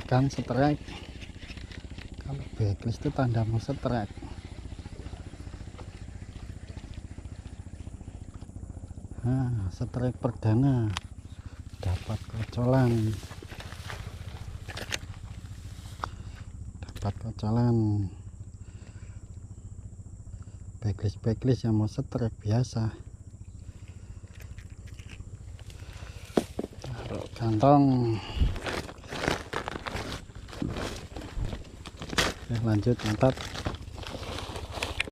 kan strike. Kalau backlist itu tandamu strike. Nah, strike perdana dapat kocolan, backlist yang mau strike biasa. Taruh kantong. Lanjut mantap.